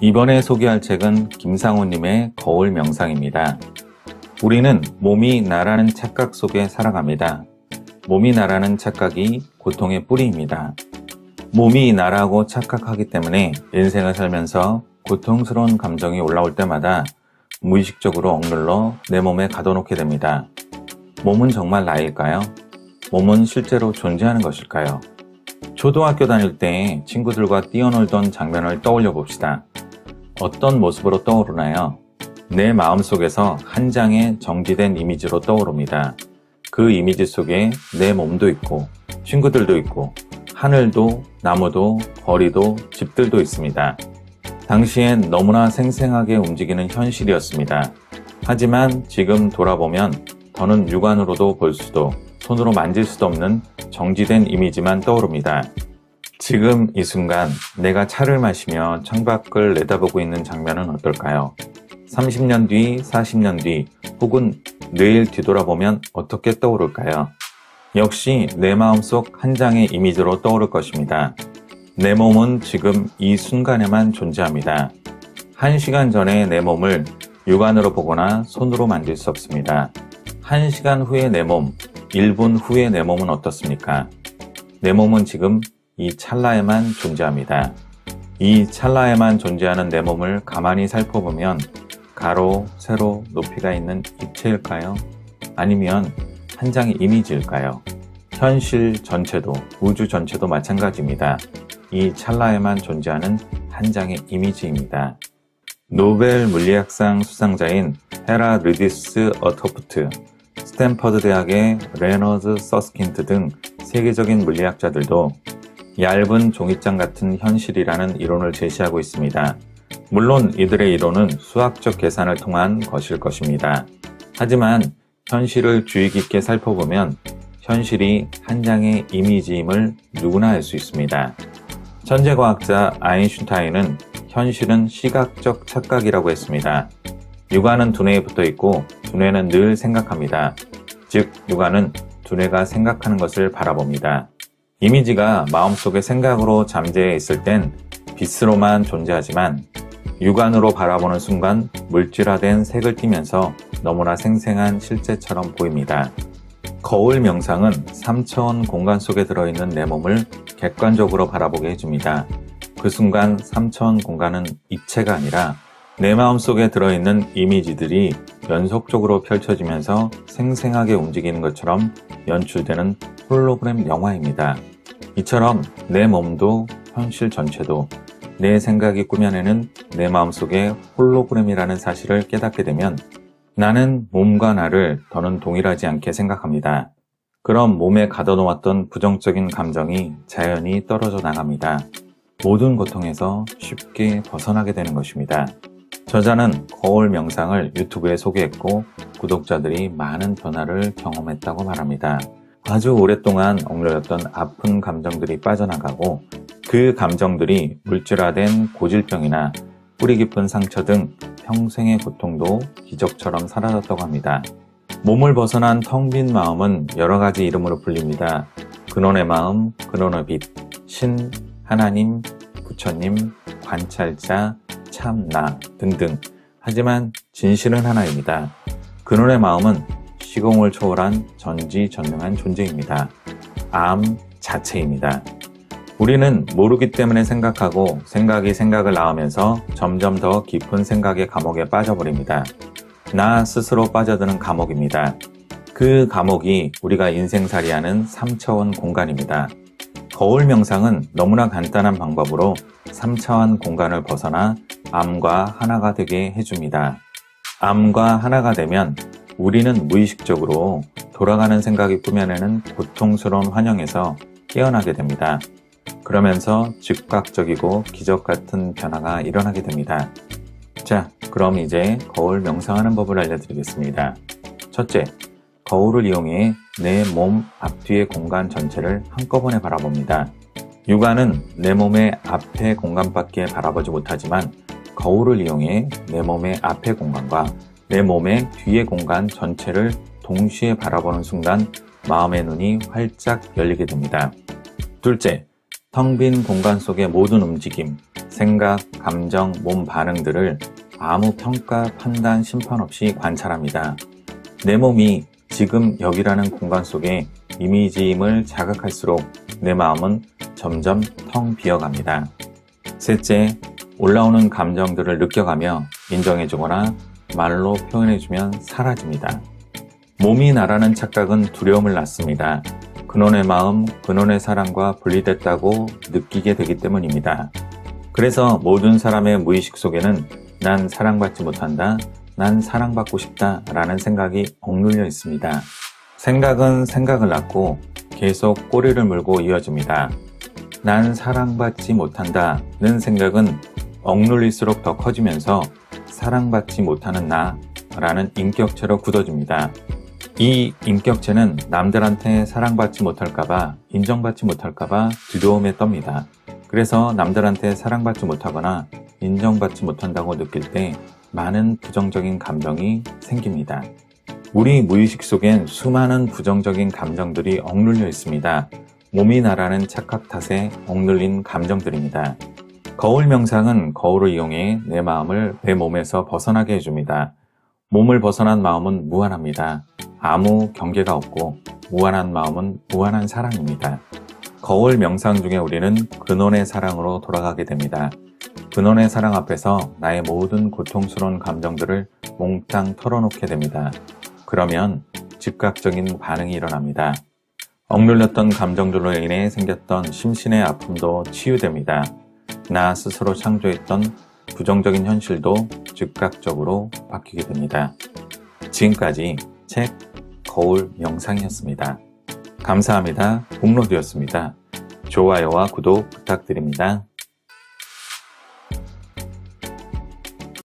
이번에 소개할 책은 김상호님의 거울 명상입니다. 우리는 몸이 나라는 착각 속에 살아갑니다. 몸이 나라는 착각이 고통의 뿌리입니다. 몸이 나라고 착각하기 때문에 인생을 살면서 고통스러운 감정이 올라올 때마다 무의식적으로 억눌러 내 몸에 가둬놓게 됩니다. 몸은 정말 나일까요? 몸은 실제로 존재하는 것일까요? 초등학교 다닐 때 친구들과 뛰어놀던 장면을 떠올려 봅시다. 어떤 모습으로 떠오르나요? 내 마음속에서 한 장의 정지된 이미지로 떠오릅니다. 그 이미지 속에 내 몸도 있고 친구들도 있고 하늘도 나무도 거리도 집들도 있습니다. 당시엔 너무나 생생하게 움직이는 현실이었습니다. 하지만 지금 돌아보면 더는 육안으로도 볼 수도 손으로 만질 수도 없는 정지된 이미지만 떠오릅니다. 지금 이 순간 내가 차를 마시며 창밖을 내다보고 있는 장면은 어떨까요? 30년 뒤, 40년 뒤 혹은 내일 뒤돌아보면 어떻게 떠오를까요? 역시 내 마음속 한 장의 이미지로 떠오를 것입니다. 내 몸은 지금 이 순간에만 존재합니다. 1시간 전에 내 몸을 육안으로 보거나 손으로 만질 수 없습니다. 1시간 후의 내 몸, 1분 후의 내 몸은 어떻습니까? 내 몸은 지금 이 찰나에만 존재합니다. 이 찰나에만 존재하는 내 몸을 가만히 살펴보면 가로, 세로, 높이가 있는 입체일까요? 아니면 한 장의 이미지일까요? 현실 전체도, 우주 전체도 마찬가지입니다. 이 찰나에만 존재하는 한 장의 이미지입니다. 노벨 물리학상 수상자인 헤라 르디스 어터프트, 스탠퍼드 대학의 레너드 서스킨트 등 세계적인 물리학자들도 얇은 종이장 같은 현실이라는 이론을 제시하고 있습니다. 물론 이들의 이론은 수학적 계산을 통한 것일 것입니다. 하지만 현실을 주의 깊게 살펴보면 현실이 한 장의 이미지임을 누구나 알 수 있습니다. 천재과학자 아인슈타인은 현실은 시각적 착각이라고 했습니다. 육안은 두뇌에 붙어 있고 두뇌는 늘 생각합니다. 즉, 육안은 두뇌가 생각하는 것을 바라봅니다. 이미지가 마음속에 생각으로 잠재해 있을 땐 빛으로만 존재하지만 육안으로 바라보는 순간 물질화된 색을 띠면서 너무나 생생한 실제처럼 보입니다. 거울 명상은 3차원 공간 속에 들어있는 내 몸을 객관적으로 바라보게 해줍니다. 그 순간 3차원 공간은 입체가 아니라 내 마음속에 들어있는 이미지들이 연속적으로 펼쳐지면서 생생하게 움직이는 것처럼 연출되는 홀로그램 영화입니다. 이처럼 내 몸도 현실 전체도 내 생각이 꾸며내는 내 마음속의 홀로그램이라는 사실을 깨닫게 되면 나는 몸과 나를 더는 동일하지 않게 생각합니다. 그럼 몸에 가둬놓았던 부정적인 감정이 자연히 떨어져 나갑니다. 모든 고통에서 쉽게 벗어나게 되는 것입니다. 저자는 거울 명상을 유튜브에 소개했고 구독자들이 많은 변화를 경험했다고 말합니다. 아주 오랫동안 억눌렸던 아픈 감정들이 빠져나가고 그 감정들이 물질화된 고질병이나 뿌리 깊은 상처 등 평생의 고통도 기적처럼 사라졌다고 합니다. 몸을 벗어난 텅 빈 마음은 여러 가지 이름으로 불립니다. 근원의 마음, 근원의 빛, 신, 하나님, 부처님, 관찰자, 참나 등등. 하지만 진실은 하나입니다. 근원의 마음은 시공을 초월한 전지전능한 존재입니다. 암 자체입니다. 우리는 모르기 때문에 생각하고 생각이 생각을 낳으면서 점점 더 깊은 생각의 감옥에 빠져버립니다. 나 스스로 빠져드는 감옥입니다. 그 감옥이 우리가 인생살이하는 3차원 공간입니다. 거울 명상은 너무나 간단한 방법으로 3차원 공간을 벗어나 암과 하나가 되게 해줍니다. 암과 하나가 되면 우리는 무의식적으로 돌아가는 생각이 꾸며내는 고통스러운 환영에서 깨어나게 됩니다. 그러면서 즉각적이고 기적 같은 변화가 일어나게 됩니다. 자, 그럼 이제 거울 명상하는 법을 알려드리겠습니다. 첫째, 거울을 이용해 내 몸 앞뒤의 공간 전체를 한꺼번에 바라봅니다. 육안은 내 몸의 앞의 공간밖에 바라보지 못하지만 거울을 이용해 내 몸의 앞의 공간과 내 몸의 뒤의 공간 전체를 동시에 바라보는 순간 마음의 눈이 활짝 열리게 됩니다. 둘째, 텅 빈 공간 속의 모든 움직임, 생각, 감정, 몸 반응들을 아무 평가, 판단, 심판 없이 관찰합니다. 내 몸이 지금 여기라는 공간 속에 이미지임을 자각할수록 내 마음은 점점 텅 비어갑니다. 셋째, 올라오는 감정들을 느껴가며 인정해주거나 말로 표현해주면 사라집니다. 몸이 나라는 착각은 두려움을 낳습니다. 근원의 마음, 근원의 사랑과 분리됐다고 느끼게 되기 때문입니다. 그래서 모든 사람의 무의식 속에는 난 사랑받지 못한다, 난 사랑받고 싶다 라는 생각이 억눌려 있습니다. 생각은 생각을 낳고 계속 꼬리를 물고 이어집니다. 난 사랑받지 못한다는 생각은 억눌릴수록 더 커지면서 사랑받지 못하는 나라는 인격체로 굳어집니다. 이 인격체는 남들한테 사랑받지 못할까봐, 인정받지 못할까봐 두려움에 떱니다. 그래서 남들한테 사랑받지 못하거나 인정받지 못한다고 느낄 때 많은 부정적인 감정이 생깁니다. 우리 무의식 속엔 수많은 부정적인 감정들이 억눌려 있습니다. 몸이 나라는 착각 탓에 억눌린 감정들입니다. 거울 명상은 거울을 이용해 내 마음을 내 몸에서 벗어나게 해줍니다. 몸을 벗어난 마음은 무한합니다. 아무 경계가 없고 무한한 마음은 무한한 사랑입니다. 거울 명상 중에 우리는 근원의 사랑으로 돌아가게 됩니다. 근원의 사랑 앞에서 나의 모든 고통스러운 감정들을 몽땅 털어놓게 됩니다. 그러면 즉각적인 반응이 일어납니다. 억눌렸던 감정들로 인해 생겼던 심신의 아픔도 치유됩니다. 나 스스로 창조했던 부정적인 현실도 즉각적으로 바뀌게 됩니다. 지금까지 책 거울 명상이었습니다. 감사합니다. 북로드였습니다. 좋아요와 구독 부탁드립니다.